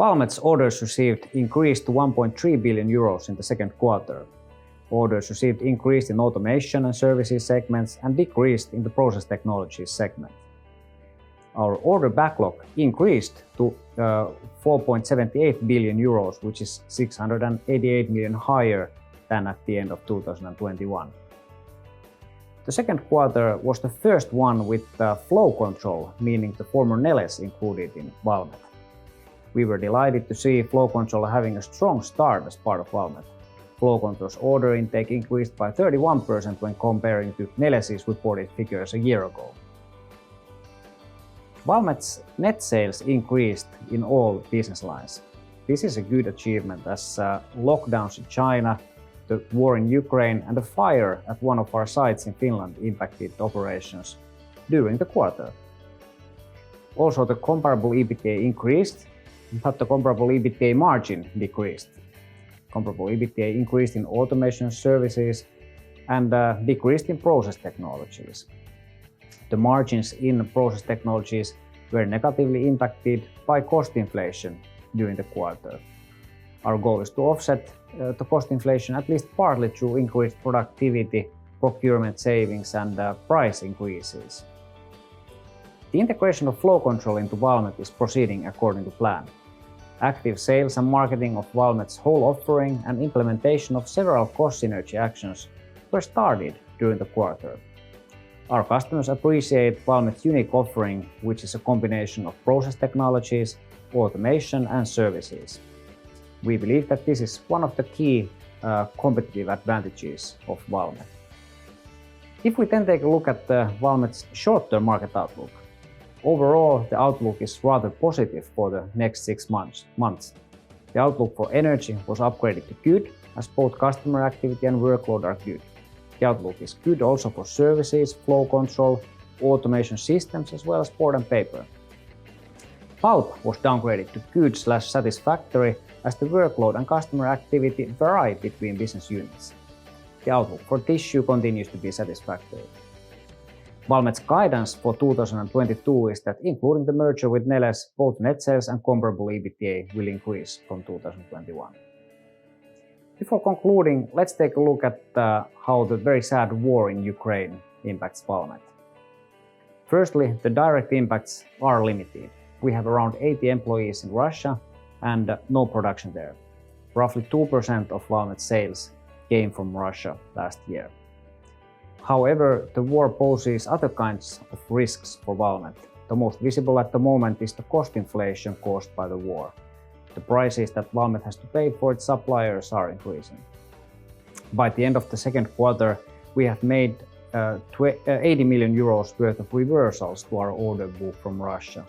Valmet's orders received increased to 1.3 billion euros in the second quarter. Orders received increased in automation and services segments and decreased in the process technologies segment. Our order backlog increased to 4.78 billion euros, which is 688 million higher than at the end of 2021. The second quarter was the first one with flow control, meaning the former Neles included in Valmet. We were delighted to see flow control having a strong start as part of Valmet. Flow control's order intake increased by 31% when comparing to Neles's reported figures a year ago. Valmet's net sales increased in all business lines. This is a good achievement as lockdowns in China, the war in Ukraine and the fire at one of our sites in Finland impacted operations during the quarter. Also, the comparable EBITDA increased, but the comparable EBITDA margin decreased. Comparable EBITDA increased in automation services and decreased in process technologies. The margins in process technologies were negatively impacted by cost inflation during the quarter. Our goal is to offset the cost inflation at least partly through increased productivity, procurement savings and price increases. The integration of flow control into Valmet is proceeding according to plan. Active sales and marketing of Valmet's whole offering and implementation of several cost synergy actions were started during the quarter. Our customers appreciate Valmet's unique offering, which is a combination of process technologies, automation and services. We believe that this is one of the key competitive advantages of Valmet. If we then take a look at Valmet's short-term market outlook, overall the outlook is rather positive for the next 6 months. The outlook for energy was upgraded to good, as both customer activity and workload are good. The outlook is good also for services, flow control, automation systems as well as board and paper. Pulp was downgraded to good/satisfactory as the workload and customer activity vary between business units. The outlook for tissue continues to be satisfactory. Valmet's guidance for 2022 is that including the merger with Neles, both net sales and comparable EBITDA will increase from 2021. Before concluding, let's take a look at how the very sad war in Ukraine impacts Valmet. Firstly, the direct impacts are limited. We have around 80 employees in Russia and no production there. Roughly 2% of Valmet's sales came from Russia last year. However, the war poses other kinds of risks for Valmet. The most visible at the moment is the cost inflation caused by the war. The prices that Valmet has to pay for its suppliers are increasing. By the end of the second quarter, we have made 80 million euros worth of reversals to our order book from Russia.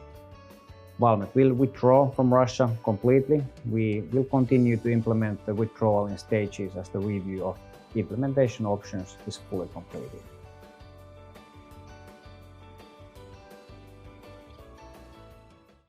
Valmet will withdraw from Russia completely. We will continue to implement the withdrawal in stages as the review of implementation options is fully completed.